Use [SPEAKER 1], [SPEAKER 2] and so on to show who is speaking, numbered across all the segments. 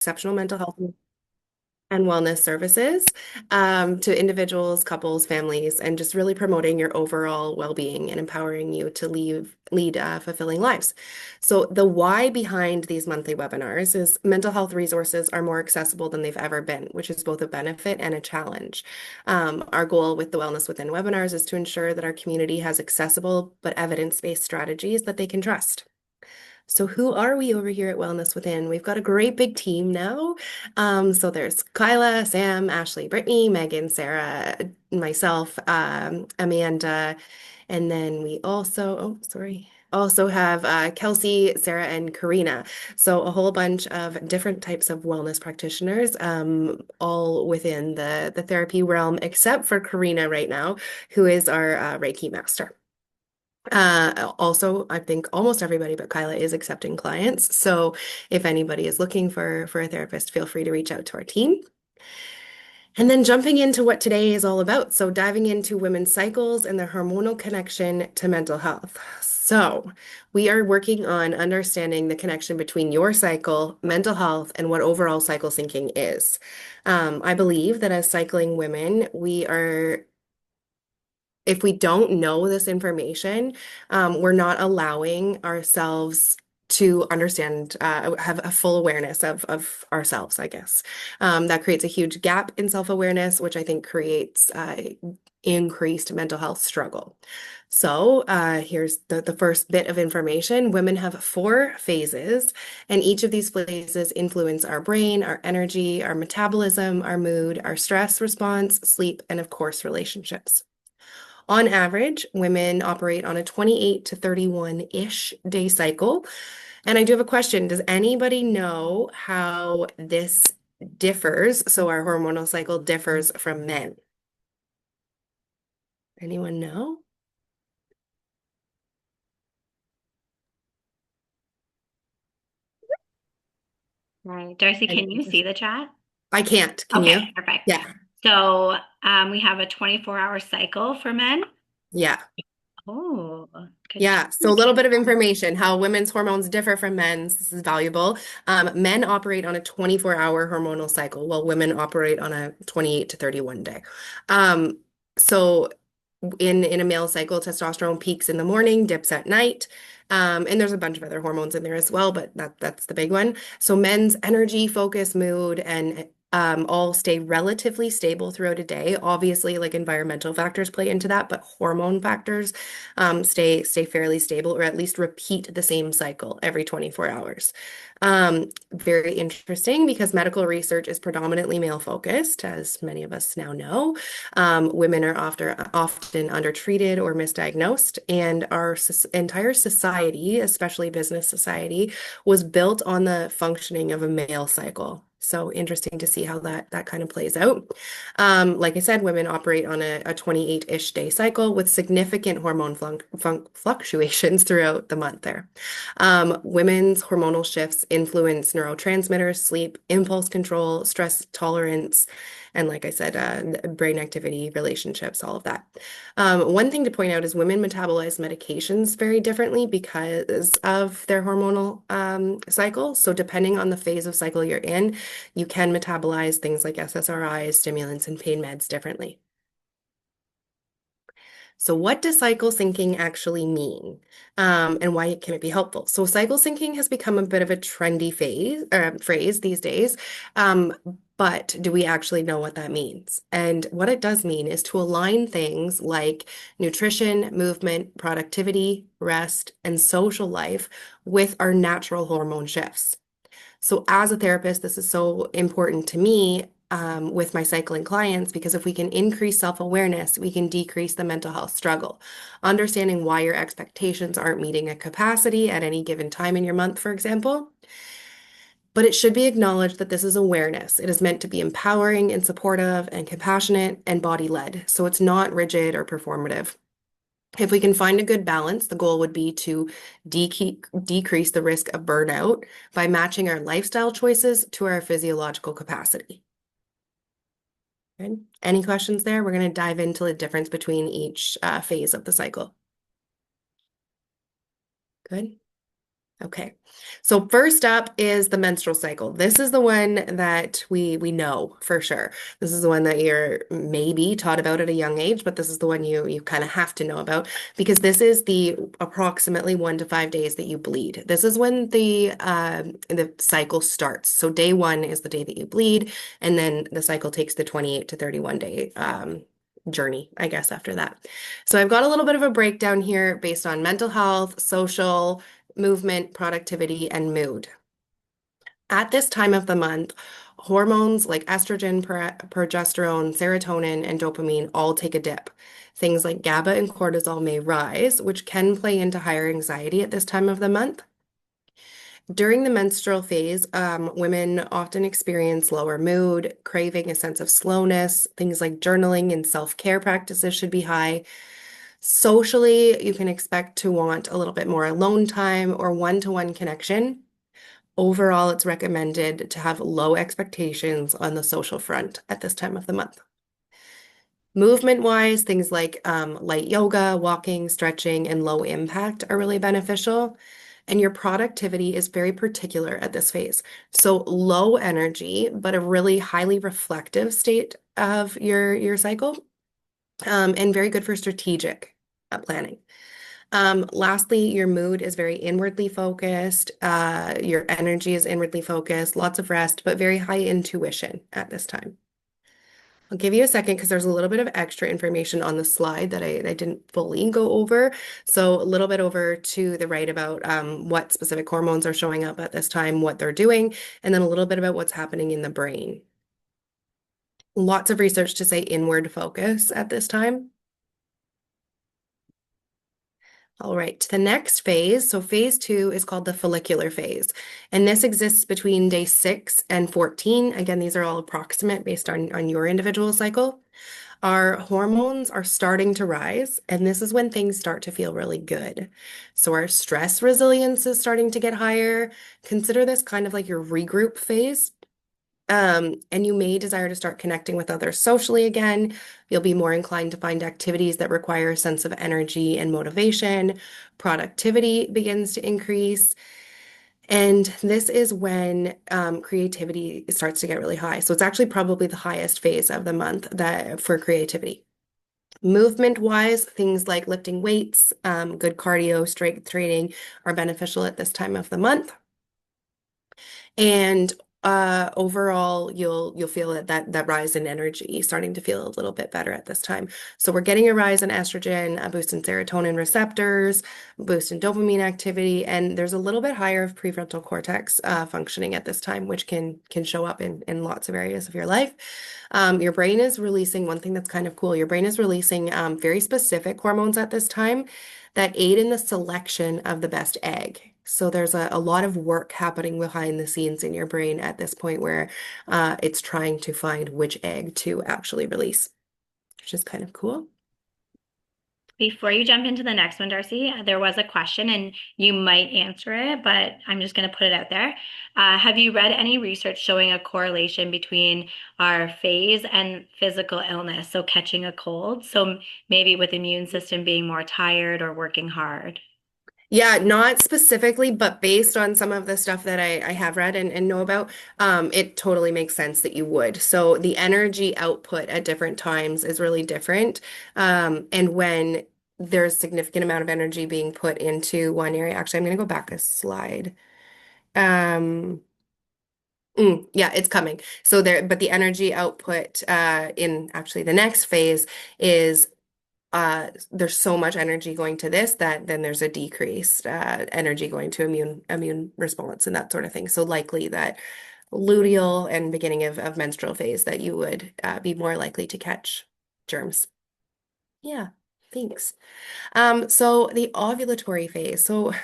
[SPEAKER 1] exceptional mental health and wellness services to individuals, couples, families, and just really promoting your overall well-being and empowering you to lead fulfilling lives. So the why behind these monthly webinars is mental health resources are more accessible than they've ever been, which is both a benefit and a challenge. Our goal with the Wellness Within webinars is to ensure that our community has accessible but evidence-based strategies that they can trust. So who are we over here at Wellness Within? We've got a great big team now. So there's Kyla, Sam, Ashley, Brittany, Megan, Sarah, myself, Amanda, and then we also have Kelsey, Sarah, and Karina. So a whole bunch of different types of wellness practitioners, all within the therapy realm, except for Karina right now, who is our Reiki master. Also, I think almost everybody but Kyla is accepting clients. So if anybody is looking for a therapist, feel free to reach out to our team. And then jumping into what today is all about. So diving into women's cycles and their hormonal connection to mental health. So we are working on understanding the connection between your cycle, mental health, and what overall cycle syncing is. I believe that as cycling women, if we don't know this information, we're not allowing ourselves to understand, have a full awareness of ourselves, I guess. That creates a huge gap in self-awareness, which I think creates increased mental health struggle. So here's the first bit of information. Women have 4 phases, and each of these phases influence our brain, our energy, our metabolism, our mood, our stress response, sleep, and of course, relationships. On average, women operate on a 28 to 31-ish day cycle. And I do have a question. Does anybody know how this differs? So our hormonal cycle differs from men. Anyone know?
[SPEAKER 2] Right. Darcy, can you see the chat?
[SPEAKER 1] I can't. Can
[SPEAKER 2] Okay,
[SPEAKER 1] you?
[SPEAKER 2] perfect.
[SPEAKER 1] Yeah.
[SPEAKER 2] So we have a 24-hour cycle for men.
[SPEAKER 1] Yeah.
[SPEAKER 2] Oh, good.
[SPEAKER 1] Yeah, so a little bit of information, how women's hormones differ from men's. This is valuable. Men operate on a 24-hour hormonal cycle, while women operate on a 28 to 31 day. So in a male cycle, testosterone peaks in the morning, dips at night. And there's a bunch of other hormones in there as well, but that's the big one. So men's energy, focus, mood, and all stay relatively stable throughout a day. Obviously, like environmental factors play into that, but hormone factors stay fairly stable, or at least repeat the same cycle every 24 hours. Very interesting because medical research is predominantly male focused, as many of us now know. Women are often undertreated or misdiagnosed, and our entire society, especially business society, was built on the functioning of a male cycle. So interesting to see how that kind of plays out. Like I said, women operate on a 28-ish day cycle with significant hormone fluctuations throughout the month there. Women's hormonal shifts influence neurotransmitters, sleep, impulse control, stress tolerance, and like I said, brain activity, relationships, all of that. One thing to point out is women metabolize medications very differently because of their hormonal cycle. So depending on the phase of cycle you're in, you can metabolize things like SSRIs, stimulants, and pain meds differently. So what does cycle syncing actually mean? And why can it be helpful? So cycle syncing has become a bit of a trendy phrase these days. But do we actually know what that means? And what it does mean is to align things like nutrition, movement, productivity, rest, and social life with our natural hormone shifts. So as a therapist, this is so important to me with my cycling clients, because if we can increase self-awareness, we can decrease the mental health struggle. Understanding why your expectations aren't meeting a capacity at any given time in your month, for example. But it should be acknowledged that this is awareness. It is meant to be empowering and supportive and compassionate and body-led. So it's not rigid or performative. If we can find a good balance, the goal would be to decrease the risk of burnout by matching our lifestyle choices to our physiological capacity. Good. Any questions there? We're going to dive into the difference between each phase of the cycle. Good. Okay. So first up is the menstrual cycle. This is the one that we know for sure. This is the one that you're maybe taught about at a young age, but this is the one you kind of have to know about because this is the approximately 1 to 5 days that you bleed. This is when the cycle starts. So day one is the day that you bleed, and then the cycle takes the 28 to 31 day journey, I guess, after that. So I've got a little bit of a breakdown here based on mental health, social movement, productivity, and mood. At this time of the month, hormones like estrogen, progesterone, serotonin, and dopamine all take a dip. Things like GABA and cortisol may rise, which can play into higher anxiety at this time of the month. During the menstrual phase, women often experience lower mood, craving a sense of slowness. Things like journaling and self-care practices should be high. Socially, you can expect to want a little bit more alone time or one-to-one connection. Overall, it's recommended to have low expectations on the social front at this time of the month. Movement-wise, things like light yoga, walking, stretching, and low impact are really beneficial. And your productivity is very particular at this phase. So low energy, but a really highly reflective state of your cycle, and very good for strategic planning. Lastly, your mood is very inwardly focused. Your energy is inwardly focused, lots of rest, but very high intuition at this time. I'll give you a second because there's a little bit of extra information on the slide that I didn't fully go over. So a little bit over to the right about what specific hormones are showing up at this time, what they're doing, and then a little bit about what's happening in the brain. Lots of research to say inward focus at this time. All right, the next phase. So phase two is called the follicular phase. And this exists between day 6 and 14. Again, these are all approximate based on your individual cycle. Our hormones are starting to rise, and this is when things start to feel really good. So our stress resilience is starting to get higher. Consider this kind of like your regroup phase. And you may desire to start connecting with others socially again. You'll be more inclined to find activities that require a sense of energy and motivation. Productivity begins to increase. And this is when creativity starts to get really high. So it's actually probably the highest phase of the month that for creativity. Movement wise, things like lifting weights, good cardio, strength training are beneficial at this time of the month. And overall, you'll feel that rise in energy starting to feel a little bit better at this time. So we're getting a rise in estrogen, a boost in serotonin receptors, boost in dopamine activity, and there's a little bit higher of prefrontal cortex functioning at this time, which can show up in lots of areas of your life. Your brain is releasing one thing that's kind of cool. Your brain is releasing very specific hormones at this time that aid in the selection of the best egg. So there's a lot of work happening behind the scenes in your brain at this point where it's trying to find which egg to actually release, which is kind of cool.
[SPEAKER 2] Before you jump into the next one, D'Arcy, there was a question and you might answer it, but I'm just going to put it out there. Have you read any research showing a correlation between our phase and physical illness? So catching a cold, so maybe with immune system being more tired or working hard.
[SPEAKER 1] Yeah, not specifically, but based on some of the stuff that I have read and know about, it totally makes sense that you would. So the energy output at different times is really different. And when there's significant amount of energy being put into one area, actually, I'm going to go back a slide. Um, yeah, it's coming. So there, but the energy output in actually the next phase is there's so much energy going to this that then there's a decreased energy going to immune response and that sort of thing. So likely that luteal and beginning of menstrual phase that you would be more likely to catch germs. Yeah, thanks. So the ovulatory phase. So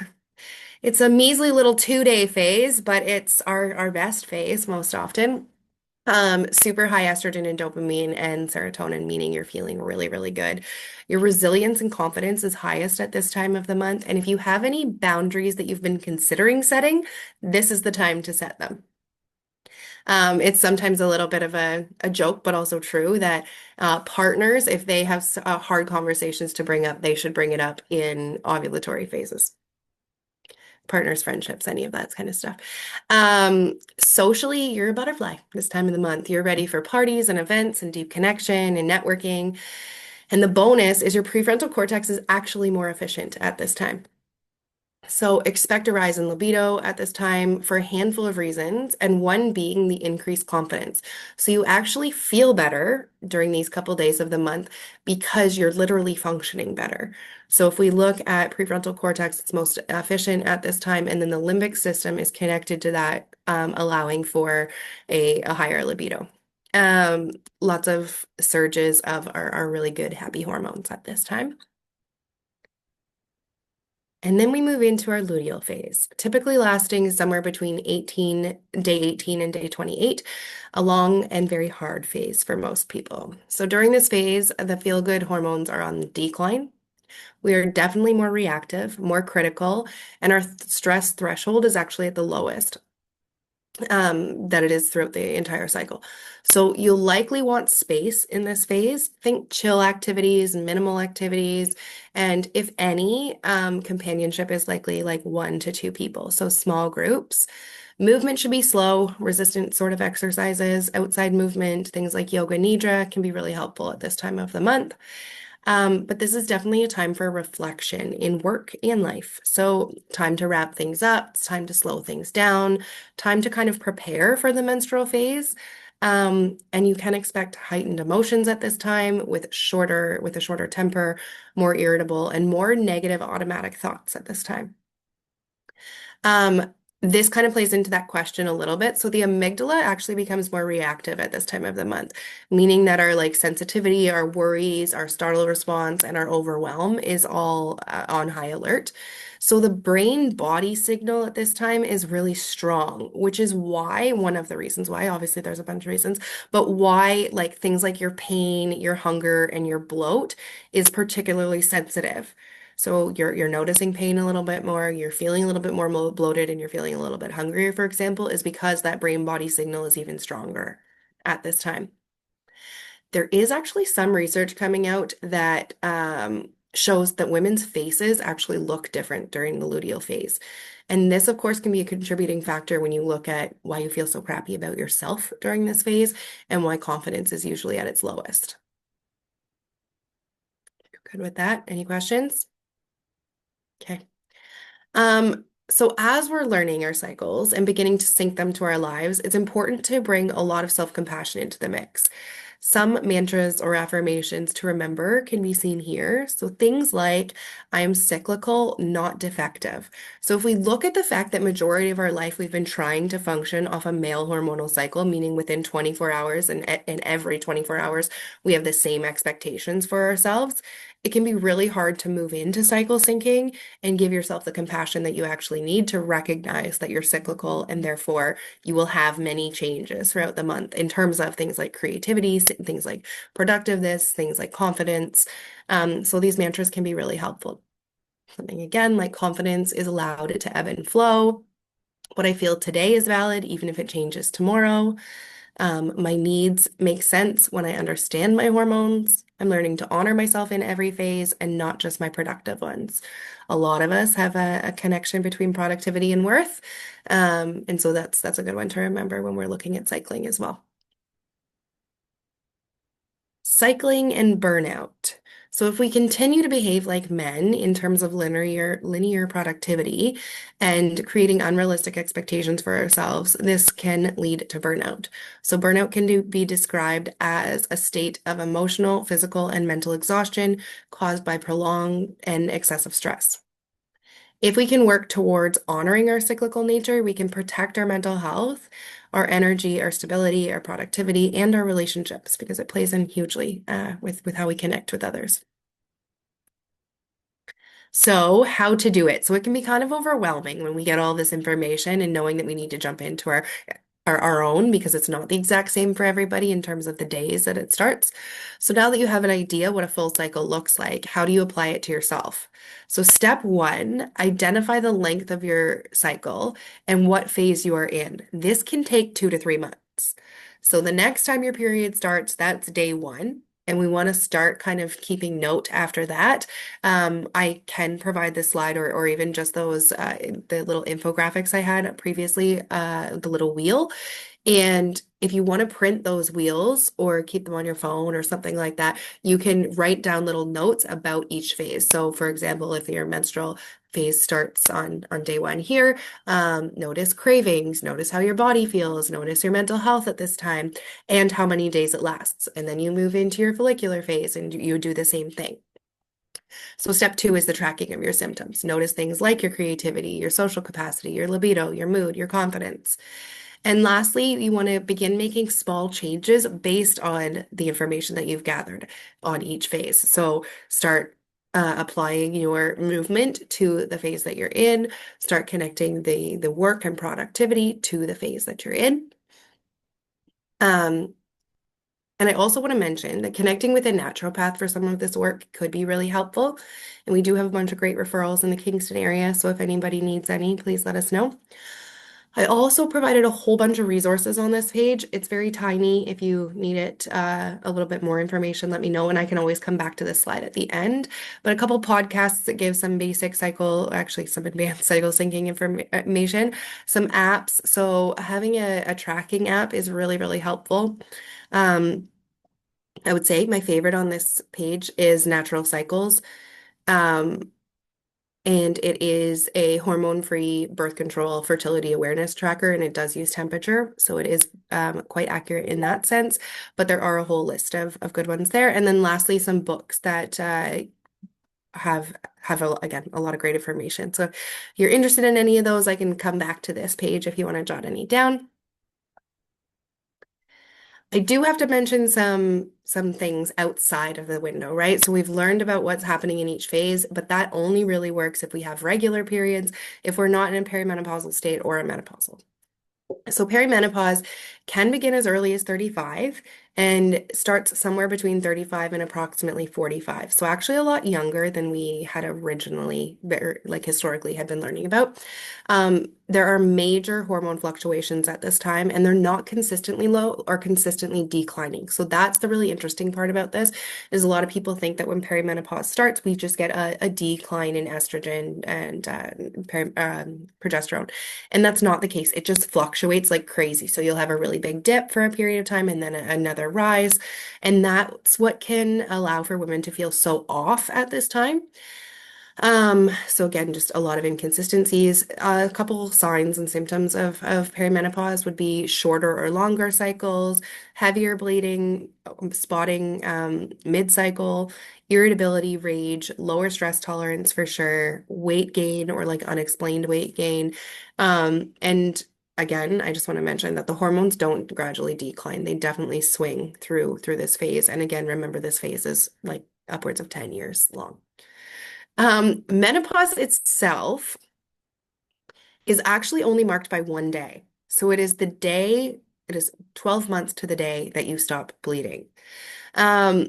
[SPEAKER 1] it's a measly little 2 day phase, but it's our best phase most often. Super high estrogen and dopamine and serotonin, meaning you're feeling really, really good. Your resilience and confidence is highest at this time of the month. And if you have any boundaries that you've been considering setting, this is the time to set them. It's sometimes a little bit of a joke, but also true that partners, if they have hard conversations to bring up, they should bring it up in ovulatory phases. partners, friendships, any of that kind of stuff. Socially, you're a butterfly this time of the month. You're ready for parties and events and deep connection and networking. And the bonus is your prefrontal cortex is actually more efficient at this time. So expect a rise in libido at this time for a handful of reasons, and one being the increased confidence. So you actually feel better during these couple days of the month because you're literally functioning better. So if we look at prefrontal cortex, it's most efficient at this time, and then the limbic system is connected to that, allowing for a higher libido. Um, Lots of surges of our really good happy hormones at this time. And then we move into our luteal phase, typically lasting somewhere between day 18 and day 28, a long and very hard phase for most people. So during this phase, the feel-good hormones are on the decline. We are definitely more reactive, more critical, and our stress threshold is actually at the lowest that it is throughout the entire cycle. So you'll likely want space in this phase. Think chill activities, minimal activities, and if any, companionship is likely like 1 to 2 people. So small groups. Movement should be slow, resistant sort of exercises, outside movement, things like yoga nidra can be really helpful at this time of the month. But this is definitely a time for reflection in work and life. So, time to wrap things up, it's time to slow things down, time to kind of prepare for the menstrual phase. And you can expect heightened emotions at this time with a shorter temper, more irritable, and more negative automatic thoughts at this time. Um, this kind of plays into that question a little bit. So the amygdala actually becomes more reactive at this time of the month, meaning that our like sensitivity, our worries, our startle response, and our overwhelm is all on high alert. So the brain body signal at this time is really strong, which is why one of the reasons why, obviously there's a bunch of reasons, but why like things like your pain, your hunger, and your bloat is particularly sensitive. So you're noticing pain a little bit more, you're feeling a little bit more bloated, and you're feeling a little bit hungrier, for example, is because that brain body signal is even stronger at this time. There is actually some research coming out that shows that women's faces actually look different during the luteal phase. And this, of course, can be a contributing factor when you look at why you feel so crappy about yourself during this phase and why confidence is usually at its lowest. Good with that? Any questions? Okay. So as we're learning our cycles and beginning to sync them to our lives, it's important to bring a lot of self-compassion into the mix. Some mantras or affirmations to remember can be seen here. So things like, I am cyclical, not defective. So if we look at the fact that majority of our life we've been trying to function off a male hormonal cycle, meaning within 24 hours and every 24 hours, we have the same expectations for ourselves, it can be really hard to move into cycle syncing and give yourself the compassion that you actually need to recognize that you're cyclical and therefore you will have many changes throughout the month in terms of things like creativity, things like productiveness, things like confidence. So these mantras can be really helpful. Something again like confidence is allowed to ebb and flow. What I feel today is valid, even if it changes tomorrow. My needs make sense when I understand my hormones. I'm learning to honor myself in every phase and not just my productive ones. A lot of us have a connection between productivity and worth. And so that's a good one to remember when we're looking at cycling as well. Cycling and burnout. So if we continue to behave like men in terms of linear productivity and creating unrealistic expectations for ourselves, this can lead to burnout. So burnout can be described as a state of emotional, physical, and mental exhaustion caused by prolonged and excessive stress. If we can work towards honoring our cyclical nature, we can protect our mental health, our energy, our stability, our productivity, and our relationships because it plays in hugely with how we connect with others. So, how to do it? So, it can be kind of overwhelming when we get all this information and knowing that we need to jump into our own because it's not the exact same for everybody in terms of the days that it starts. So, now that you have an idea what a full cycle looks like, how do you apply it to yourself? So, step one, identify the length of your cycle and what phase you are in. This can take 2 to 3 months. So, the next time your period starts, that's day one. and we want to start kind of keeping note after that. I can provide this slide or even just those the little infographics I had previously, the little wheel. And if you want to print those wheels or keep them on your phone or something like that, you can write down little notes about each phase. So, for example, if your menstrual phase starts on day one here, notice cravings, notice how your body feels, notice your mental health at this time, and how many days it lasts. And then you move into your follicular phase and you do the same thing. So, step two is the tracking of your symptoms. Notice things like your creativity, your social capacity, your libido, your mood, your confidence. And lastly, you want to begin making small changes based on the information that you've gathered on each phase. So start applying your movement to the phase that you're in. Start connecting the work and productivity to the phase that you're in. Um, and I also want to mention that connecting with a naturopath for some of this work could be really helpful. And we do have a bunch of great referrals in the Kingston area. So if anybody needs any, please let us know. I also provided a whole bunch of resources on this page. It's very tiny. If you need it, a little bit more information, let me know, and I can always come back to this slide at the end. But a couple podcasts that give some basic cycle, actually some advanced cycle syncing information, some apps. So having a tracking app is really, really helpful. Um, I would say my favorite on this page is Natural Cycles. Um, and it is a hormone-free birth control fertility awareness tracker, and it does use temperature, so it is quite accurate in that sense. But there are a whole list of good ones there. And then lastly, some books that have again a lot of great information. So if you're interested in any of those, I can come back to this page if you want to jot any down. I do have to mention some things outside of the window, right? So we've learned about what's happening in each phase, but that only really works if we have regular periods, if we're not in a perimenopausal state or a menopausal. So perimenopause can begin as early as 35 and starts somewhere between 35 and approximately 45. So actually a lot younger than we had originally, like historically had been learning about. There are major hormone fluctuations at this time, and they're not consistently low or consistently declining. So that's the really interesting part about this, is a lot of people think that when perimenopause starts, we just get a decline in estrogen and progesterone. And that's not the case. It just fluctuates like crazy. So you'll have a really big dip for a period of time and then another rise. And that's what can allow for women to feel so off at this time. So again, just a lot of inconsistencies. A couple signs and symptoms of perimenopause would be shorter or longer cycles, heavier bleeding, spotting mid-cycle, irritability, rage, lower stress tolerance for sure, weight gain or like unexplained weight gain. And again, I just want to mention that the hormones don't gradually decline. They definitely swing through this phase. And again, remember this phase is like upwards of 10 years long. Menopause itself is actually only marked by one day. So it is 12 months to the day that you stop bleeding. Um,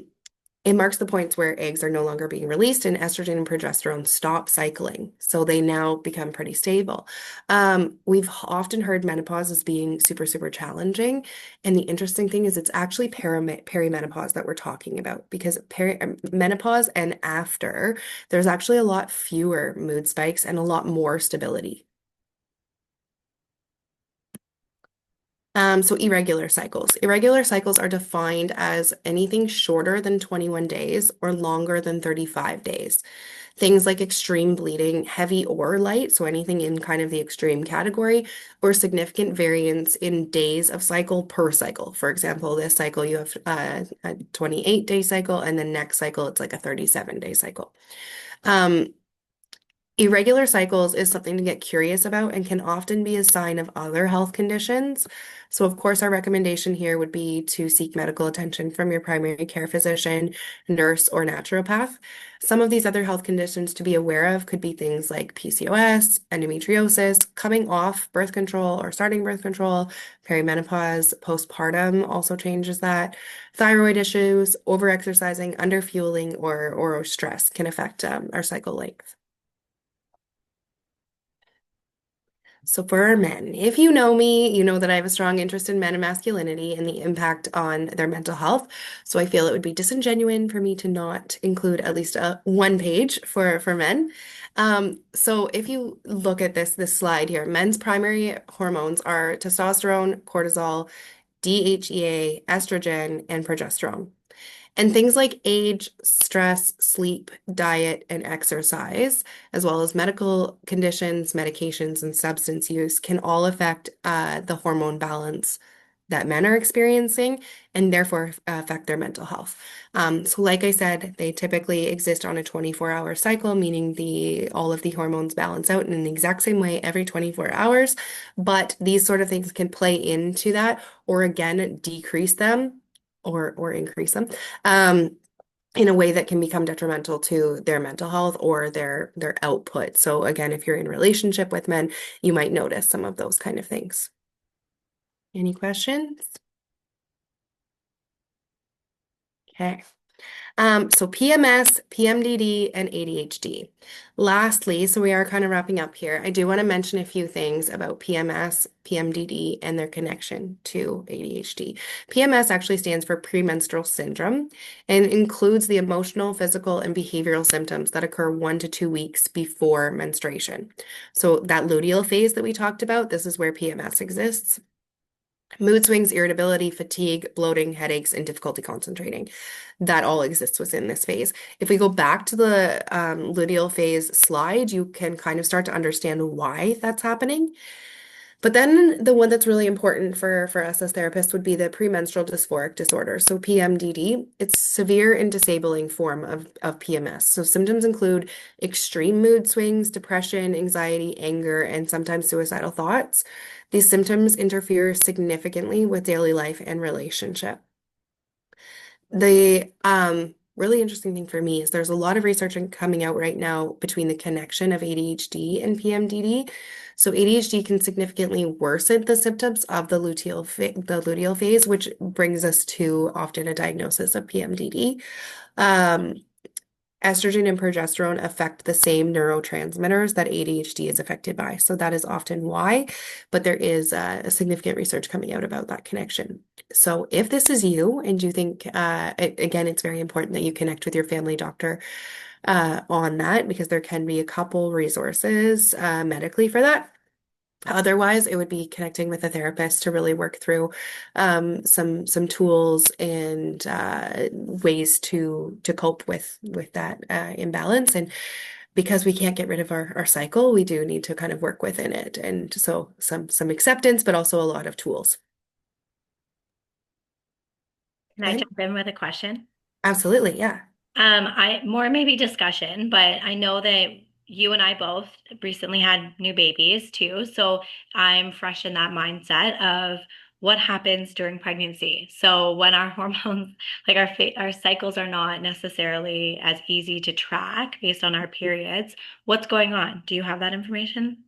[SPEAKER 1] it marks the points where eggs are no longer being released and estrogen and progesterone stop cycling. So they now become pretty stable. We've often heard menopause as being super, super challenging. And the interesting thing is it's actually perimenopause that we're talking about, because menopause and after, there's actually a lot fewer mood spikes and a lot more stability. So irregular cycles. Irregular cycles are defined as anything shorter than 21 days or longer than 35 days. Things like extreme bleeding, heavy or light, so anything in kind of the extreme category, or significant variance in days of cycle per cycle. For example, this cycle you have a 28-day cycle, and the next cycle it's like a 37-day cycle. Um, Irregular cycles is something to get curious about and can often be a sign of other health conditions. So, of course, our recommendation here would be to seek medical attention from your primary care physician, nurse, or naturopath. Some of these other health conditions to be aware of could be things like PCOS, endometriosis, coming off birth control or starting birth control, perimenopause, postpartum also changes that, thyroid issues, overexercising, underfueling, or stress can affect our cycle length. So for our men, if you know me, you know that I have a strong interest in men and masculinity and the impact on their mental health. So I feel it would be disingenuine for me to not include at least a one page for men. So if you look at this slide here, men's primary hormones are testosterone, cortisol, DHEA, estrogen, and progesterone. And things like age, stress, sleep, diet, and exercise, as well as medical conditions, medications, and substance use, can all affect the hormone balance that men are experiencing and therefore affect their mental health. So, like I said, they typically exist on a 24-hour cycle, meaning the all of the hormones balance out in the exact same way every 24 hours. But these sort of things can play into that, or again, decrease them or increase them um, in a way that can become detrimental to their mental health or their output. So again, if you're in a relationship with men, you might notice some of those kind of things. Any questions? Okay. So PMS, PMDD, and ADHD. Lastly, so we are kind of wrapping up here. I do want to mention a few things about PMS, PMDD, and their connection to ADHD. PMS actually stands for premenstrual syndrome and includes the emotional, physical, and behavioral symptoms that occur 1 to 2 weeks before menstruation. So that luteal phase that we talked about, this is where PMS exists. Mood swings, irritability, fatigue, bloating, headaches, and difficulty concentrating. That all exists within this phase. If we go back to the luteal phase slide, you can kind of start to understand why that's happening. But then the one that's really important for us as therapists would be the premenstrual dysphoric disorder. So PMDD, it's severe and disabling form of PMS. So symptoms include extreme mood swings, depression, anxiety, anger, and sometimes suicidal thoughts. These symptoms interfere significantly with daily life and relationship. The really interesting thing for me is there's a lot of research coming out right now between the connection of ADHD and PMDD. So ADHD can significantly worsen the symptoms of the luteal phase, which brings us to often a diagnosis of PMDD. Um, Estrogen and progesterone affect the same neurotransmitters that ADHD is affected by. So that is often why, but there is a significant research coming out about that connection. So if this is you and you think, again, it's very important that you connect with your family doctor on that because there can be a couple resources medically for that. Otherwise, it would be connecting with a therapist to really work through some tools and ways to cope with that imbalance. And because we can't get rid of our cycle, we do need to kind of work within it. And so some acceptance, but also a lot of tools.
[SPEAKER 2] Can I
[SPEAKER 1] Okay.
[SPEAKER 2] jump in with a question?
[SPEAKER 1] Absolutely, yeah.
[SPEAKER 2] I more maybe discussion, but I know that you and I both recently had new babies too. So I'm fresh in that mindset of what happens during pregnancy. So when our hormones, like our cycles are not necessarily as easy to track based on our periods, what's going on? Do you have that information?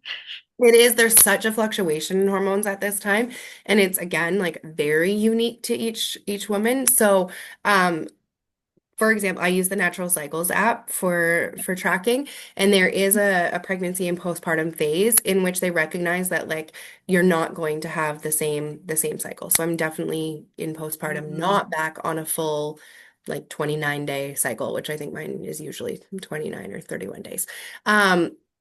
[SPEAKER 1] It is, there's such a fluctuation in hormones at this time, and it's again like very unique to each woman. So um for example, I use the Natural Cycles app for tracking, and there is a pregnancy and postpartum phase in which they recognize that like you're not going to have the same cycle. So I'm definitely in postpartum,
[SPEAKER 2] Mhm.
[SPEAKER 1] not back on a full like 29-day cycle, which I think mine is usually 29 or 31 days.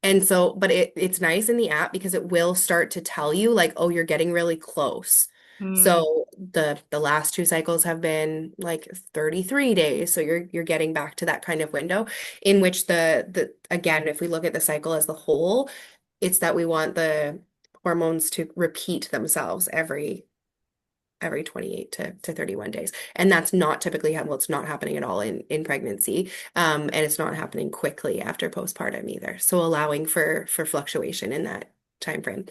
[SPEAKER 1] And so, but it's nice in the app because it will start to tell you like, oh, you're getting really close.
[SPEAKER 2] Mm,
[SPEAKER 1] So the last two cycles have been like 33 days. So you're getting back to that kind of window in which the again, if we look at the cycle as the whole, it's that we want the hormones to repeat themselves every 28 to 31 days. And that's not typically well, it's not happening at all in pregnancy. And it's not happening quickly after postpartum either. So allowing for fluctuation in that time frame.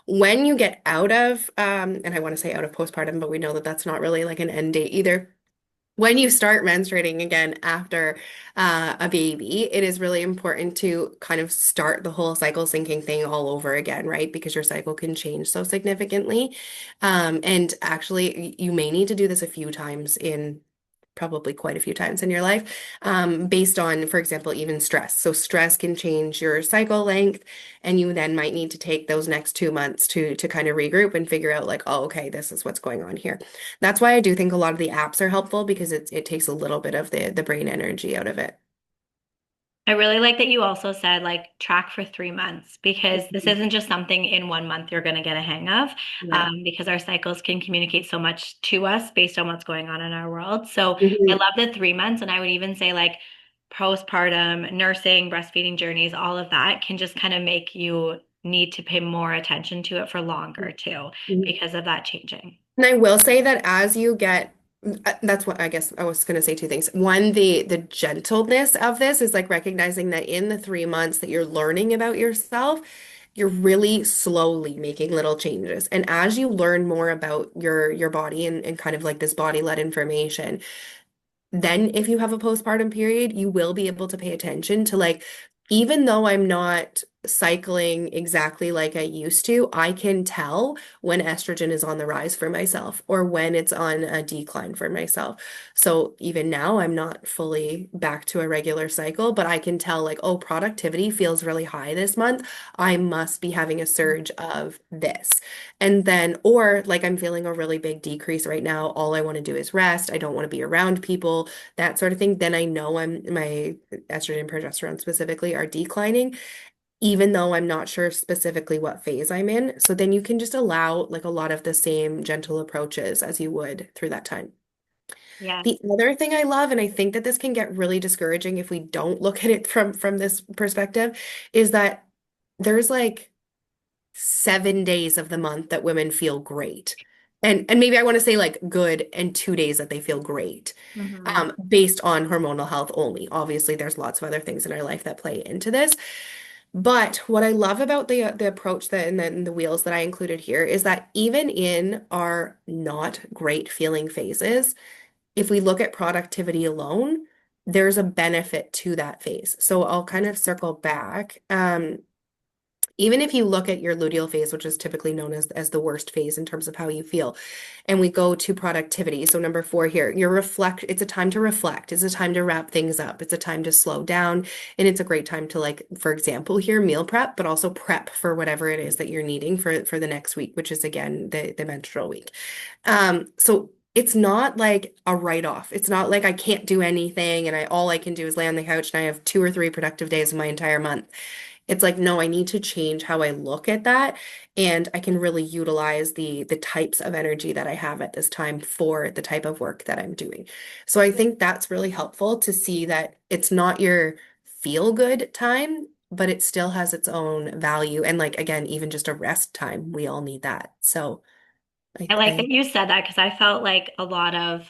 [SPEAKER 1] When you get out of, and I want to say out of postpartum, but we know that that's not really like an end date either. When you start menstruating again after a baby, it is really important to kind of start the whole cycle syncing thing all over again, right? Because your cycle can change so significantly. And actually, you may need to do this a few times in probably quite a few times in your life, based on, for example, even stress. So stress can change your cycle length, and you then might need to take those next 2 months to kind of regroup and figure out like, oh, okay, this is what's going on here. That's why I do think a lot of the apps are helpful because it takes a little bit of the brain energy out of it.
[SPEAKER 2] I really like that you also said like track for 3 months because this
[SPEAKER 1] Mhm.
[SPEAKER 2] isn't just something in 1 month you're going to get a hang of,
[SPEAKER 1] Yeah.
[SPEAKER 2] because our cycles can communicate so much to us based on what's going on in our world. So I
[SPEAKER 1] Mhm.
[SPEAKER 2] love the 3 months, and I would even say like postpartum, nursing, breastfeeding journeys, all of that can just kind of make you need to pay more attention to it for longer too
[SPEAKER 1] Mhm.
[SPEAKER 2] because of that changing.
[SPEAKER 1] And I will say that as you get, that's what I guess I was going to say two things. One, the gentleness of this is like recognizing that in the 3 months that you're learning about yourself, you're really slowly making little changes. And as you learn more about your body and kind of like this body-led information, then if you have a postpartum period, you will be able to pay attention to like, even though I'm not cycling exactly like I used to, I can tell when estrogen is on the rise for myself or when it's on a decline for myself. So even now, I'm not fully back to a regular cycle, but I can tell like, oh, productivity feels really high this month. I must be having a surge of this. And then, or like I'm feeling a really big decrease right now. All I want to do is rest. I don't want to be around people, that sort of thing. Then I know my estrogen, progesterone specifically are declining, even though I'm not sure specifically what phase I'm in. So then you can just allow like a lot of the same gentle approaches as you would through that time.
[SPEAKER 2] Yes.
[SPEAKER 1] The other thing I love, and I think that this can get really discouraging if we don't look at it from this perspective, is that there's like 7 days of the month that women feel great. And maybe I want to say like good and 2 days that they feel great,
[SPEAKER 2] Hmm.
[SPEAKER 1] based on hormonal health only. Obviously, there's lots of other things in our life that play into this. But what I love about the approach that and then the wheels that I included here is that even in our not great feeling phases, if we look at productivity alone, there's a benefit to that phase. So I'll kind of circle back. Even if you look at your luteal phase, which is typically known as the worst phase in terms of how you feel, and we go to productivity. So number four here, it's a time to reflect. It's a time to wrap things up. It's a time to slow down. And it's a great time to like, for example, here, meal prep, but also prep for whatever it is that you're needing for the next week, which is again the menstrual week. So it's not like a write-off. It's not like I can't do anything and I all I can do is lay on the couch and I have 2 or 3 productive days of my entire month. It's like, no, I need to change how I look at that. And I can really utilize the types of energy that I have at this time for the type of work that I'm doing. So I think that's really helpful to see that it's not your feel good time, but it still has its own value. And like again, even just a rest time, we all need that. So
[SPEAKER 2] I like
[SPEAKER 1] I
[SPEAKER 2] that you said that because I felt like a lot of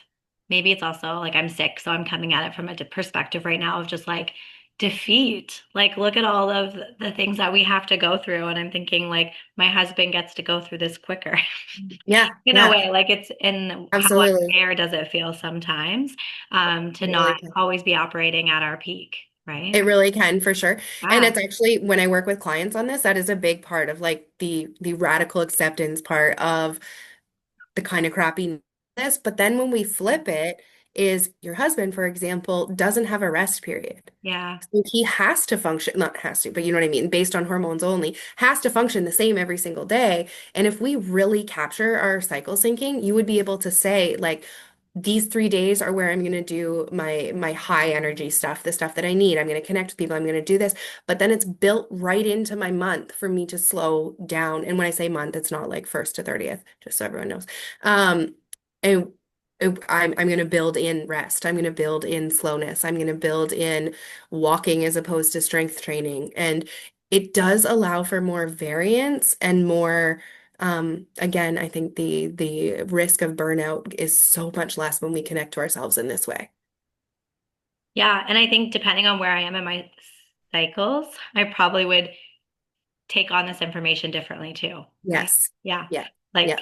[SPEAKER 2] maybe it's also like I'm sick, so I'm coming at it from a perspective right now of just like defeat. Like, look at all of the things that we have to go through. And I'm thinking, like, my husband gets to go through this quicker
[SPEAKER 1] yeah,
[SPEAKER 2] in a
[SPEAKER 1] yeah,
[SPEAKER 2] way. Like, it's in how
[SPEAKER 1] absolutely.
[SPEAKER 2] unfair does it feel sometimes, to
[SPEAKER 1] It really
[SPEAKER 2] not
[SPEAKER 1] can.
[SPEAKER 2] always be operating at our peak,
[SPEAKER 1] It
[SPEAKER 2] right?
[SPEAKER 1] really can for sure. And
[SPEAKER 2] Yeah.
[SPEAKER 1] it's actually when I work with clients on this, that is a big part of like the radical acceptance part of the kind of crappiness. But then when we flip it, is your husband, for example, doesn't have a rest period.
[SPEAKER 2] Yeah.
[SPEAKER 1] So he has to function, not has to, but you know what I mean, based on hormones only, has to function the same every single day. And if we really capture our cycle syncing, you would be able to say, like, these 3 days are where I'm going to do my high energy stuff, the stuff that I need. I'm going to connect with people. I'm going to do this. But then it's built right into my month for me to slow down. And when I say month, it's not like first to 30th, just so everyone knows. Um, and I'm going to build in rest. I'm going to build in slowness. I'm going to build in walking as opposed to strength training. And it does allow for more variance and more, again, I think the risk of burnout is so much less when we connect to ourselves in this way.
[SPEAKER 2] Yeah. And I think depending on where I am in my cycles, I probably would take on this information differently too, right?
[SPEAKER 1] Yes.
[SPEAKER 2] Yeah.
[SPEAKER 1] Yeah.
[SPEAKER 2] Like
[SPEAKER 1] Yeah.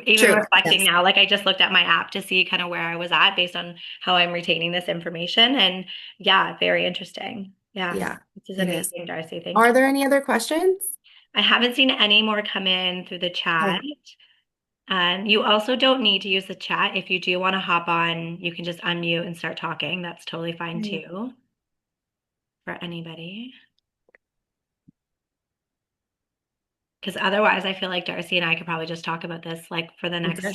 [SPEAKER 2] even
[SPEAKER 1] True.
[SPEAKER 2] reflecting
[SPEAKER 1] Yes.
[SPEAKER 2] now, like I just looked at my app to see kind of where I was at based on how I'm retaining this information. And yeah, very interesting. Yeah.
[SPEAKER 1] Yeah,
[SPEAKER 2] This is
[SPEAKER 1] it is.
[SPEAKER 2] amazing, Darcy. Thank
[SPEAKER 1] Are
[SPEAKER 2] you.
[SPEAKER 1] there any other questions?
[SPEAKER 2] I haven't seen any more come in through the chat.
[SPEAKER 1] Okay.
[SPEAKER 2] You also don't need to use the chat. If you do want to hop on, you can just unmute and start talking. That's totally fine
[SPEAKER 1] Right.
[SPEAKER 2] too for anybody. Because otherwise, I feel like Darcy and I could probably just talk about this like for the
[SPEAKER 1] Okay.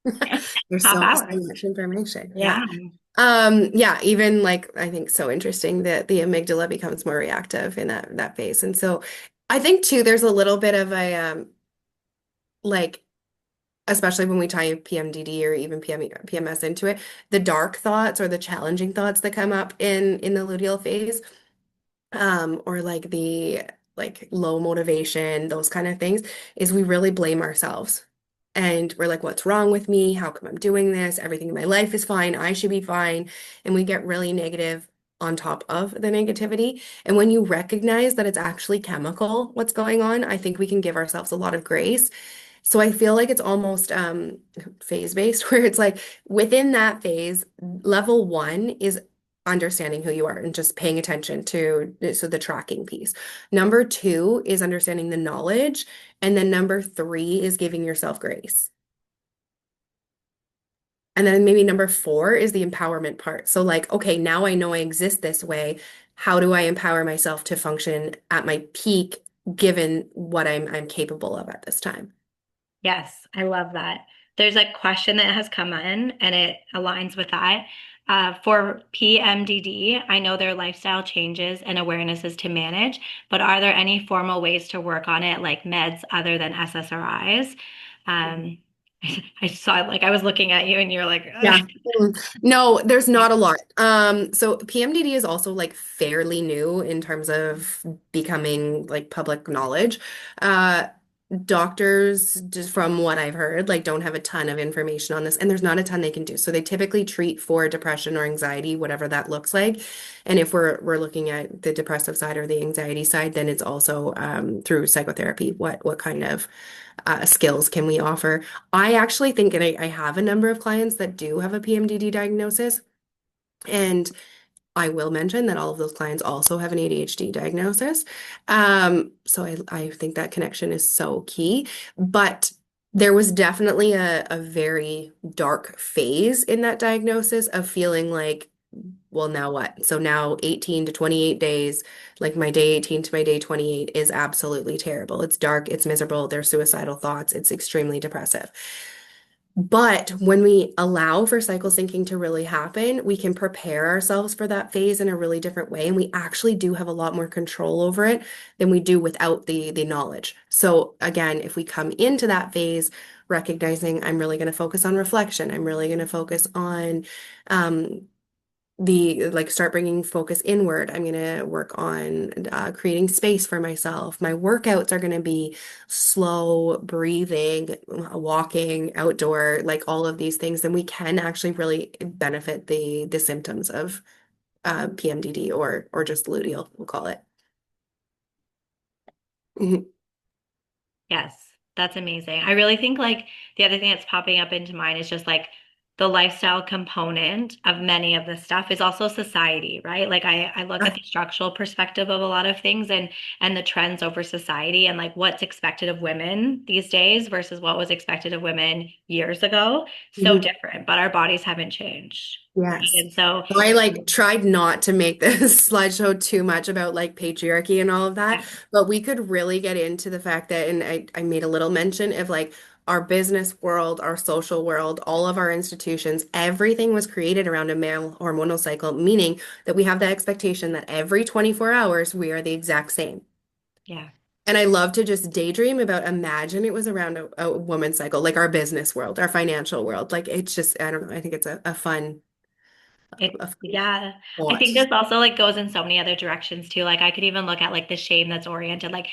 [SPEAKER 2] next
[SPEAKER 1] There's
[SPEAKER 2] half
[SPEAKER 1] so
[SPEAKER 2] hour.
[SPEAKER 1] much information.
[SPEAKER 2] Yeah.
[SPEAKER 1] Yeah. Yeah, even like I think so interesting that the amygdala becomes more reactive in that phase. And so I think too there's a little bit of a like especially when we tie PMDD or even PMS into it, the dark thoughts or the challenging thoughts that come up in the luteal phase, or like the like low motivation, those kind of things, is we really blame ourselves. And we're like, what's wrong with me? How come I'm doing this? Everything in my life is fine. I should be fine. And we get really negative on top of the negativity. And when you recognize that it's actually chemical, what's going on, I think we can give ourselves a lot of grace. So I feel like it's almost phase based, where it's like within that phase, level one is understanding who you are and just paying attention to so the tracking piece. Number two is understanding the knowledge. And then number three is giving yourself grace. And then maybe number four is the empowerment part. So like, okay, now I know I exist this way. How do I empower myself to function at my peak given what I'm capable of at this time?
[SPEAKER 2] Yes, I love that. There's a question that has come in and it aligns with that. For PMDD, I know there are lifestyle changes and awarenesses to manage, but are there any formal ways to work on it, like meds other than SSRIs? Um, I saw it like I was looking at you and you're like, ugh.
[SPEAKER 1] Yeah. No, there's not a lot. So PMDD is also like fairly new in terms of becoming like public knowledge. Uh, Doctors, just from what I've heard, like don't have a ton of information on this, and there's not a ton they can do. So they typically treat for depression or anxiety, whatever that looks like. And if we're looking at the depressive side or the anxiety side, then it's also through psychotherapy. What kind of skills can we offer? I actually think, and I have a number of clients that do have a PMDD diagnosis, and I will mention that all of those clients also have an ADHD diagnosis. So I think that connection is so key. But there was definitely a very dark phase in that diagnosis of feeling like, well, now what? So now 18 to 28 days, like my day 18 to my day 28 is absolutely terrible. It's dark, it's miserable, there's suicidal thoughts, it's extremely depressive. But when we allow for cycle syncing to really happen, we can prepare ourselves for that phase in a really different way. And we actually do have a lot more control over it than we do without the knowledge. So again, if we come into that phase, recognizing I'm really going to focus on reflection, I'm really going to focus on um, the like start bringing focus inward. I'm going to work on creating space for myself. My workouts are going to be slow breathing, walking outdoor, like all of these things. Then we can actually really benefit the symptoms of PMDD or just luteal, we'll call it. Mhm.
[SPEAKER 2] Yes, that's amazing. I really think like the other thing that's popping up into mind is just like the lifestyle component of many of this stuff is also society, right? Like I look at
[SPEAKER 1] Yeah.
[SPEAKER 2] the structural perspective of a lot of things and the trends over society and like what's expected of women these days versus what was expected of women years ago. So
[SPEAKER 1] Mhm.
[SPEAKER 2] different, but our bodies haven't changed. Right?
[SPEAKER 1] Yes.
[SPEAKER 2] And so
[SPEAKER 1] So I like tried not to make this slideshow too much about like patriarchy and all of that,
[SPEAKER 2] yeah,
[SPEAKER 1] but we could really get into the fact that, and I made a little mention of like our business world, our social world, all of our institutions, everything was created around a male hormonal cycle, meaning that we have the expectation that every 24 hours we are the exact same.
[SPEAKER 2] yeah.
[SPEAKER 1] And I love to just daydream about imagine it was around a woman's cycle, like our business world, our financial world. Like it's just, I don't know, I think it's a fun,
[SPEAKER 2] It,
[SPEAKER 1] a fun
[SPEAKER 2] yeah, I
[SPEAKER 1] thought.
[SPEAKER 2] think this also like goes in so many other directions too. Like I could even look at like the shame that's oriented, like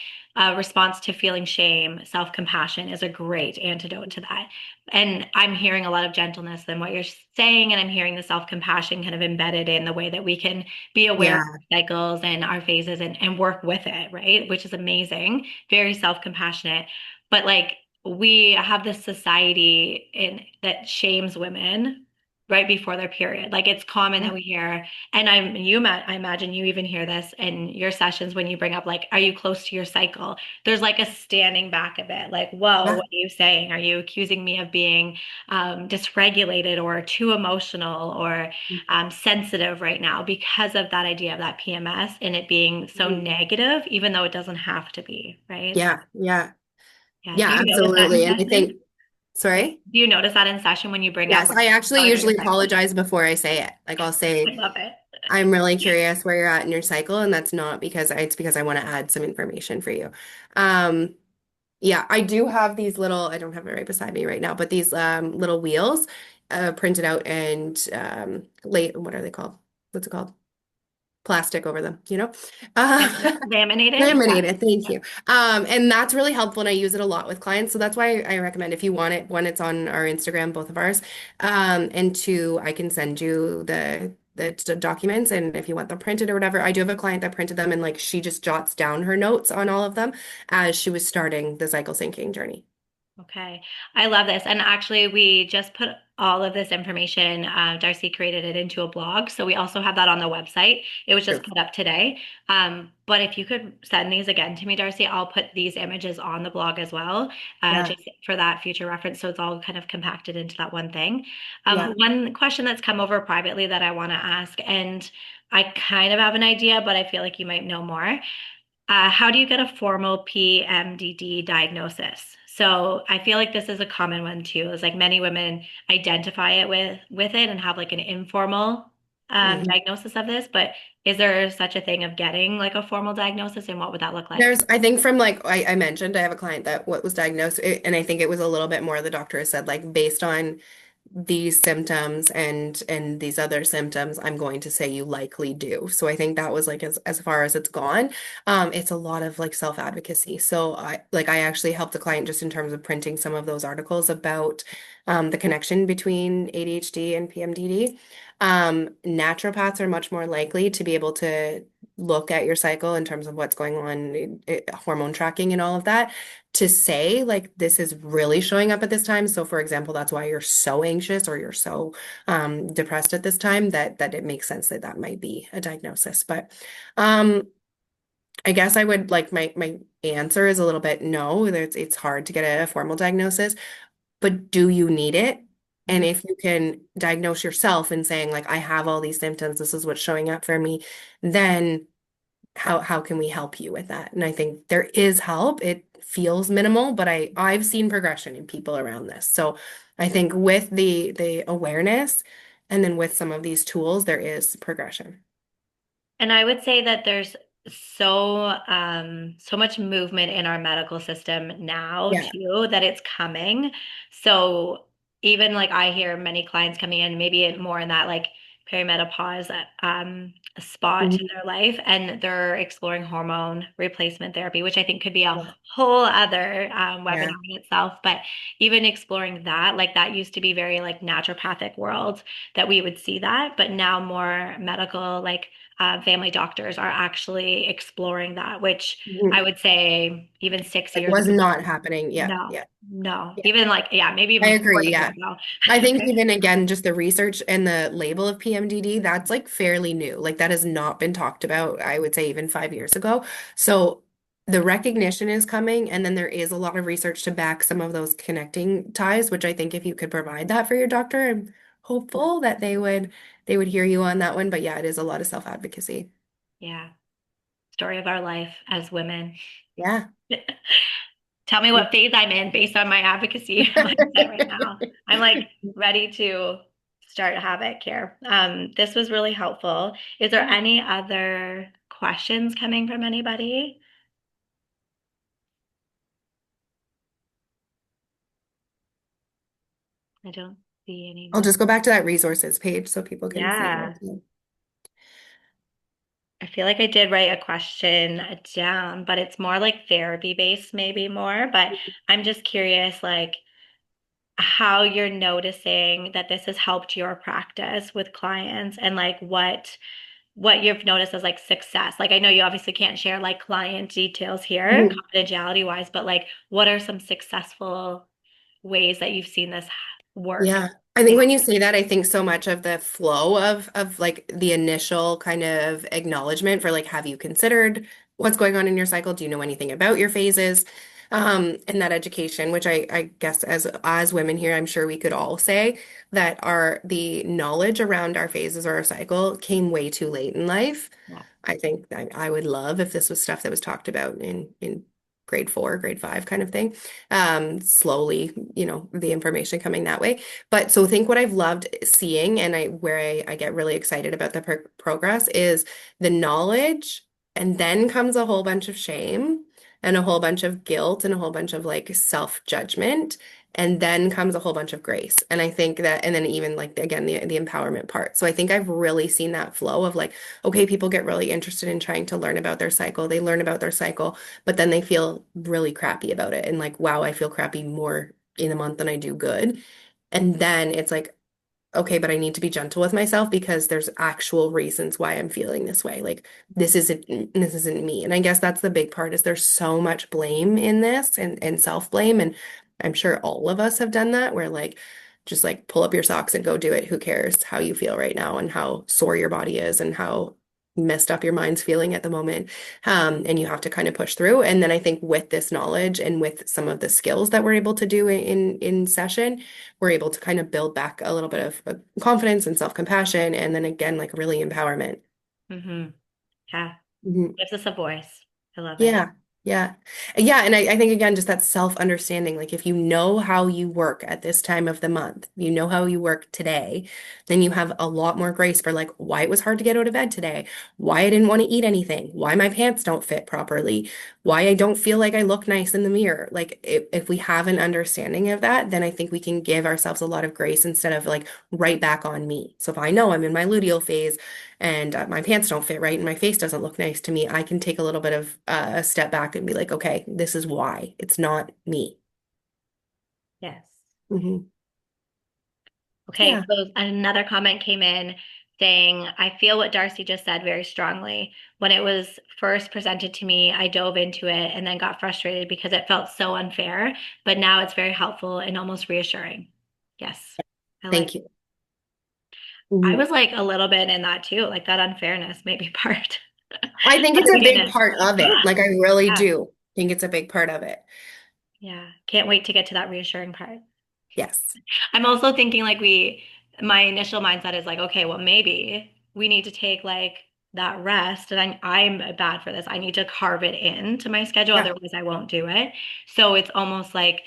[SPEAKER 2] response to feeling shame, self-compassion is a great antidote to that. And I'm hearing a lot of gentleness in what you're saying, and I'm hearing the self-compassion kind of embedded in the way that we can be aware of
[SPEAKER 1] Yeah.
[SPEAKER 2] our cycles and our phases and work with it, right? Which is amazing, very self-compassionate. But like we have this society in that shames women right before their period. Like it's common that
[SPEAKER 1] Yeah.
[SPEAKER 2] we hear, and I imagine you even hear this in your sessions when you bring up like, are you close to your cycle? There's like a standing back a bit, like, whoa,
[SPEAKER 1] Yeah.
[SPEAKER 2] what are you saying? Are you accusing me of being dysregulated or too emotional or sensitive right now because of that idea of that PMS and it being so
[SPEAKER 1] Mhm.
[SPEAKER 2] negative, even though it doesn't have to be, right?
[SPEAKER 1] Yeah. Yeah.
[SPEAKER 2] Yeah.
[SPEAKER 1] Yeah,
[SPEAKER 2] Do you notice that in
[SPEAKER 1] absolutely. And I
[SPEAKER 2] session?
[SPEAKER 1] think, sorry?
[SPEAKER 2] Do you notice that in session when you bring up
[SPEAKER 1] Yes,
[SPEAKER 2] like
[SPEAKER 1] I actually
[SPEAKER 2] how is your
[SPEAKER 1] usually
[SPEAKER 2] cycle?
[SPEAKER 1] apologize before I say it. Like I'll
[SPEAKER 2] I
[SPEAKER 1] say,
[SPEAKER 2] love it.
[SPEAKER 1] I'm really curious where you're at in your cycle, and that's not it's because I want to add some information for you. Um, yeah, I do have these little, I don't have it right beside me right now, but these little wheels printed out and late, what are they called? What's it called? Plastic over them, you know?
[SPEAKER 2] Laminated? Yeah.
[SPEAKER 1] Laminated, thank
[SPEAKER 2] Yeah.
[SPEAKER 1] you. And that's really helpful, and I use it a lot with clients. So that's why I recommend if you want it, one, it's on our Instagram, both of ours, and two, I can send you the documents, and if you want them printed or whatever, I do have a client that printed them, and like she just jots down her notes on all of them as she was starting the cycle syncing journey.
[SPEAKER 2] Okay. I love this. And actually, we just put all of this information, Darcy created it into a blog. So we also have that on the website. It was just
[SPEAKER 1] True.
[SPEAKER 2] put up today. But if you could send these again to me, Darcy, I'll put these images on the blog as well,
[SPEAKER 1] Yeah,
[SPEAKER 2] just for that future reference. So it's all kind of compacted into that one thing.
[SPEAKER 1] yeah.
[SPEAKER 2] One question that's come over privately that I want to ask, and I kind of have an idea, but I feel like you might know more. How do you get a formal PMDD diagnosis? So I feel like this is a common one too. Is like many women identify it with it and have like an informal
[SPEAKER 1] Mhm.
[SPEAKER 2] diagnosis of this. But is there such a thing of getting like a formal diagnosis, and what would that look like?
[SPEAKER 1] I think from like I mentioned, I have a client that what was diagnosed, and I think it was a little bit more the doctor has said, like based on these symptoms and these other symptoms, I'm going to say you likely do. So I think that was like as far as it's gone. It's a lot of like self-advocacy. So I actually helped the client just in terms of printing some of those articles about the connection between ADHD and PMDD. Naturopaths are much more likely to be able to look at your cycle in terms of what's going on, hormone tracking and all of that, to say like this is really showing up at this time. So for example, that's why you're so anxious or you're so depressed at this time that it makes sense that that might be a diagnosis. But um, I guess I would like my answer is a little bit no, it's hard to get a formal diagnosis, but do you need it? And
[SPEAKER 2] Mhm.
[SPEAKER 1] if you can diagnose yourself and saying like I have all these symptoms, this is what's showing up for me, then how can we help you with that? And I think there is help. It feels minimal, but I've seen progression in people around this. So I think with the awareness and then with some of these tools, there is progression.
[SPEAKER 2] And I would say that there's so much movement in our medical system now
[SPEAKER 1] Yeah.
[SPEAKER 2] too that it's coming. So even like I hear many clients coming in, maybe more in that like perimenopause spot in
[SPEAKER 1] Mhm.
[SPEAKER 2] their life, and they're exploring hormone replacement therapy, which I think could be a
[SPEAKER 1] Yeah.
[SPEAKER 2] whole other
[SPEAKER 1] Yeah.
[SPEAKER 2] webinar in itself. But even exploring that, like that used to be very like naturopathic world that we would see that, but now more medical like family doctors are actually exploring that, which I
[SPEAKER 1] Mhm.
[SPEAKER 2] would say even six
[SPEAKER 1] It
[SPEAKER 2] years
[SPEAKER 1] was
[SPEAKER 2] ago,
[SPEAKER 1] not happening. Yeah.
[SPEAKER 2] no,
[SPEAKER 1] Yeah.
[SPEAKER 2] no,
[SPEAKER 1] Yeah.
[SPEAKER 2] even like, yeah, maybe
[SPEAKER 1] I
[SPEAKER 2] even 4
[SPEAKER 1] agree.
[SPEAKER 2] years
[SPEAKER 1] Yeah.
[SPEAKER 2] ago.
[SPEAKER 1] I think even again, just the research and the label of PMDD, that's like fairly new. Like that has not been talked about, I would say even 5 years ago. So the recognition is coming, and then there is a lot of research to back some of those connecting ties, which I think if you could provide that for your doctor, I'm hopeful that they would hear you on that one. But yeah, it is a lot of self-advocacy.
[SPEAKER 2] Yeah, story of our life as women.
[SPEAKER 1] Yeah.
[SPEAKER 2] Tell me what phase I'm in based on my advocacy mindset right now. I'm like ready to start Havoc here. This was really helpful. Is there any other questions coming from anybody? I don't see any
[SPEAKER 1] I'll
[SPEAKER 2] more.
[SPEAKER 1] just go back to that resources page so people can see
[SPEAKER 2] Yeah.
[SPEAKER 1] it.
[SPEAKER 2] I feel like I did write a question down, but it's more like therapy based, maybe more. But I'm just curious, like, how you're noticing that this has helped your practice with clients and like what you've noticed as like success. Like I know you obviously can't share like client details here,
[SPEAKER 1] Mhm.
[SPEAKER 2] confidentiality wise, but like what are some successful ways that you've seen this work?
[SPEAKER 1] Yeah. I think when you say that, I think so much of the flow of like the initial kind of acknowledgement for like, have you considered what's going on in your cycle? Do you know anything about your phases? And that education, which I guess as women here, I'm sure we could all say that the knowledge around our phases or our cycle came way too late in life.
[SPEAKER 2] Yeah.
[SPEAKER 1] I think that I would love if this was stuff that was talked about in grade 4, grade 5 kind of thing. Slowly, the information coming that way. But so think what I've loved seeing and I get really excited about the progress is the knowledge, and then comes a whole bunch of shame and a whole bunch of guilt and a whole bunch of like self-judgment. And then comes a whole bunch of grace. And I think that, and then even like again, the empowerment part. So I think I've really seen that flow of like, okay, people get really interested in trying to learn about their cycle. They learn about their cycle, but then they feel really crappy about it. And like, wow, I feel crappy more in a month than I do good. And then it's like, okay, but I need to be gentle with myself because there's actual reasons why I'm feeling this way. Like this isn't me. And I guess that's the big part is there's so much blame in this and self-blame. And I'm sure all of us have done that where like just like pull up your socks and go do it. Who cares how you feel right now and how sore your body is and how messed up your mind's feeling at the moment. And you have to kind of push through. And then I think with this knowledge and with some of the skills that we're able to do in session, we're able to kind of build back a little bit of confidence and self-compassion, and then again, like really empowerment.
[SPEAKER 2] Mm-hmm. Yeah.
[SPEAKER 1] Mhm.
[SPEAKER 2] Gives us a voice. I love it.
[SPEAKER 1] Yeah. Yeah. Yeah. And I think again, just that self-understanding, like if you know how you work at this time of the month, you know how you work today, then you have a lot more grace for like why it was hard to get out of bed today, why I didn't want to eat anything, why my pants don't fit properly, why I don't feel like I look nice in the mirror. Like if we have an understanding of that, then I think we can give ourselves a lot of grace instead of like right back on me. So if I know I'm in my luteal phase, and my pants don't fit right and my face doesn't look nice to me, I can take a little bit of a step back and be like, okay, this is why. It's not me.
[SPEAKER 2] Yes.
[SPEAKER 1] Hmm.
[SPEAKER 2] Okay,
[SPEAKER 1] Yeah.
[SPEAKER 2] so another comment came in saying, I feel what D'Arcy just said very strongly. When it was first presented to me, I dove into it and then got frustrated because it felt so unfair, but now it's very helpful and almost reassuring. Yes, I like
[SPEAKER 1] Thank
[SPEAKER 2] it.
[SPEAKER 1] you.
[SPEAKER 2] I
[SPEAKER 1] Mhm.
[SPEAKER 2] was like a little bit in that too, like that unfairness may be part
[SPEAKER 1] I think
[SPEAKER 2] of
[SPEAKER 1] it's
[SPEAKER 2] the
[SPEAKER 1] a big
[SPEAKER 2] beginning.
[SPEAKER 1] part of
[SPEAKER 2] Yeah,
[SPEAKER 1] it. Like I really
[SPEAKER 2] yeah,
[SPEAKER 1] do think it's a big part of it.
[SPEAKER 2] yeah. Can't wait to get to that reassuring part.
[SPEAKER 1] Yes.
[SPEAKER 2] I'm also thinking like my initial mindset is like, okay, well, maybe we need to take like that rest. And I'm bad for this. I need to carve it into my schedule.
[SPEAKER 1] Yeah.
[SPEAKER 2] Otherwise, I won't do it. So it's almost like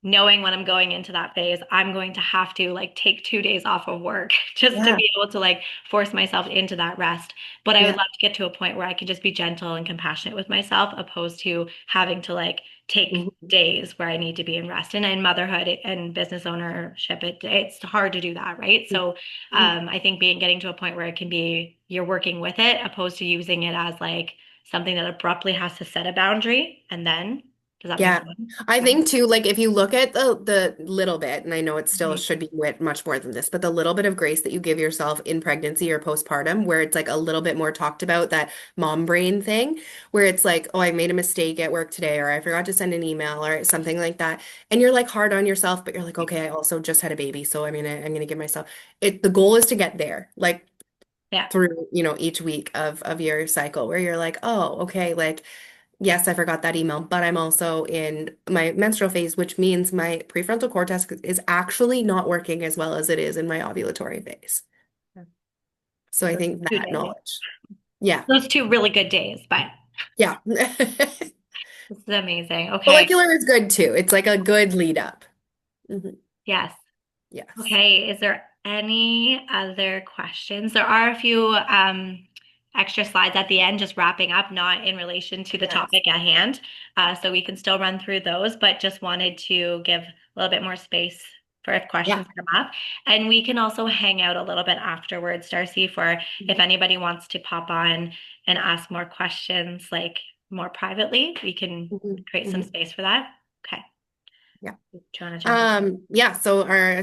[SPEAKER 2] knowing when I'm going into that phase, I'm going to have to like take 2 days off of work just to
[SPEAKER 1] Yeah.
[SPEAKER 2] be able to like force myself into that rest. But I would
[SPEAKER 1] Yeah.
[SPEAKER 2] love to get to a point where I can just be gentle and compassionate with myself, opposed to having to like take
[SPEAKER 1] Mhm.
[SPEAKER 2] days where I need to be in rest. And in motherhood and business ownership, it's hard to do that, right? So
[SPEAKER 1] Mhm.
[SPEAKER 2] I think getting to a point where it can be you're working with it, opposed to using it as like something that abruptly has to set a boundary and then does that make
[SPEAKER 1] Yeah.
[SPEAKER 2] sense?
[SPEAKER 1] I
[SPEAKER 2] Yeah.
[SPEAKER 1] think too, like if you look at the little bit, and I know it still
[SPEAKER 2] Mhm.
[SPEAKER 1] should be much more than this, but the little bit of grace that you give yourself in pregnancy or postpartum, where it's like a little bit more talked about, that mom brain thing, where it's like, oh, I made a mistake at work today, or I forgot to send an email or something like that. And you're like hard on yourself, but you're like, okay, I also just had a baby, so I'm gonna give myself it. The goal is to get there, like
[SPEAKER 2] Yeah.
[SPEAKER 1] through, each week of your cycle where you're like, oh, okay, like yes, I forgot that email, but I'm also in my menstrual phase, which means my prefrontal cortex is actually not working as well as it is in my ovulatory phase. So I
[SPEAKER 2] Those
[SPEAKER 1] think
[SPEAKER 2] two
[SPEAKER 1] that
[SPEAKER 2] days.
[SPEAKER 1] knowledge. Yeah.
[SPEAKER 2] Those two really good days, but
[SPEAKER 1] Yeah.
[SPEAKER 2] this is amazing. Okay.
[SPEAKER 1] Follicular is good too. It's like a good lead up. Mhm.
[SPEAKER 2] Yes.
[SPEAKER 1] Yes.
[SPEAKER 2] Okay. Is there any other questions? There are a few extra slides at the end, just wrapping up, not in relation to the
[SPEAKER 1] Yes.
[SPEAKER 2] topic at hand. So we can still run through those, but just wanted to give a little bit more space for if
[SPEAKER 1] Yeah.
[SPEAKER 2] questions come up. And we can also hang out a little bit afterwards, Darcy, for if anybody wants to pop on and ask more questions, like more privately, we can
[SPEAKER 1] Mhm.
[SPEAKER 2] create some
[SPEAKER 1] Mhm.
[SPEAKER 2] space for that. Okay.
[SPEAKER 1] Yeah.
[SPEAKER 2] Do you want to jump in?
[SPEAKER 1] Yeah, so our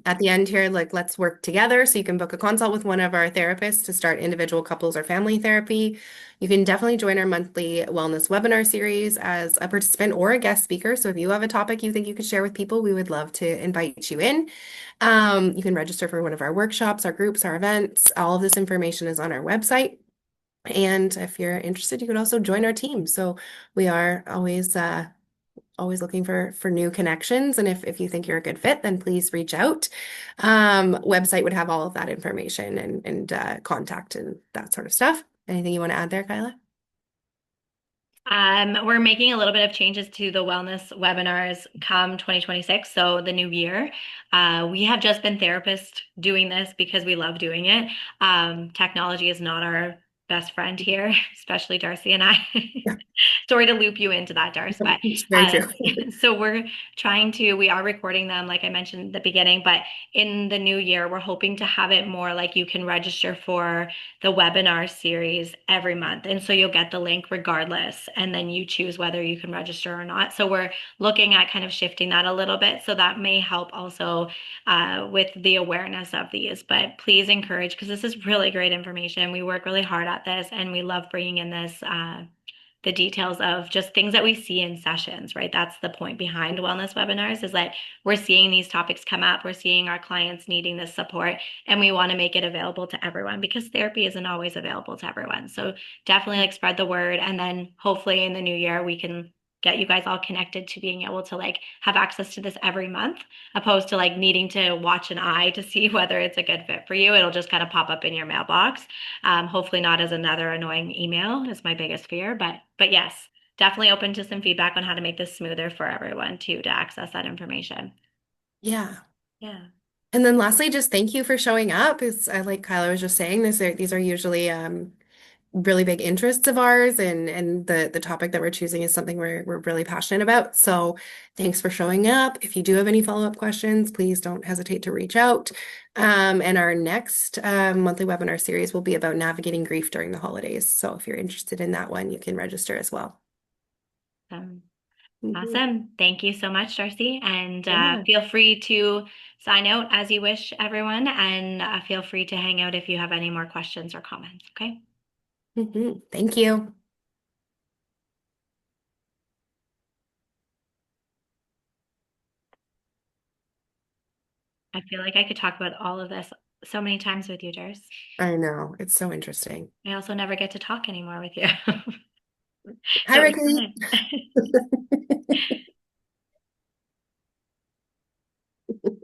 [SPEAKER 1] at the end here, like let's work together. So you can book a consult with one of our therapists to start individual couples or family therapy. You can definitely join our monthly wellness webinar series as a participant or a guest speaker. So if you have a topic you think you could share with people, we would love to invite you in. You can register for one of our workshops, our groups, our events. All of this information is on our website. And if you're interested, you could also join our team. So we are always looking for new connections. And if you think you're a good fit, then please reach out. Website would have all of that information and contact and that sort of stuff. Anything you want to add there, Kyla?
[SPEAKER 2] We're making a little bit of changes to the wellness webinars come 2026, so the new year. We have just been therapists doing this because we love doing it. Technology is not our best friend here, especially D'Arcy and I.
[SPEAKER 1] Yeah,
[SPEAKER 2] Sorry to loop you into that, Darce, but
[SPEAKER 1] it's very true.
[SPEAKER 2] so we are recording them, like I mentioned at the beginning, but in the new year, we're hoping to have it more like you can register for the webinar series every month. And so you'll get the link regardless, and then you choose whether you can register or not. So we're looking at kind of shifting that a little bit. So that may help also with the awareness of these. But please encourage, because this is really great information. We work really hard at this, and we love bringing in this. The details of just things that we see in sessions, right? That's the point behind wellness webinars is that we're seeing these topics come up, we're seeing our clients needing this support, and we want to make it available to everyone because therapy isn't always available to everyone. So definitely like spread the word, and then hopefully in the new year we can get you guys all connected to being able to like have access to this every month opposed to like needing to watch an eye to see whether it's a good fit for you. It'll just kind of pop up in your mailbox. Hopefully not as another annoying email is my biggest fear, but yes, definitely open to some feedback on how to make this smoother for everyone too to access that information.
[SPEAKER 1] Yeah.
[SPEAKER 2] Yeah.
[SPEAKER 1] And then lastly, just thank you for showing up. It's like Kyla was just saying, these are usually really big interests of ours and the topic that we're choosing is something we're really passionate about. So thanks for showing up. If you do have any follow-up questions, please don't hesitate to reach out. And our next monthly webinar series will be about navigating grief during the holidays. So if you're interested in that one, you can register as well.
[SPEAKER 2] Um,
[SPEAKER 1] Mhm.
[SPEAKER 2] awesome. Thank you so much, Darcy. And
[SPEAKER 1] Yeah.
[SPEAKER 2] feel free to sign out as you wish, everyone. And feel free to hang out if you have any more questions or comments. Okay.
[SPEAKER 1] Thank you.
[SPEAKER 2] I feel like I could talk about all of this so many times with you, Darcy.
[SPEAKER 1] I know. It's so interesting.
[SPEAKER 2] I also never get to talk anymore with you.
[SPEAKER 1] Hi,
[SPEAKER 2] So it's
[SPEAKER 1] Ricky.
[SPEAKER 2] fun.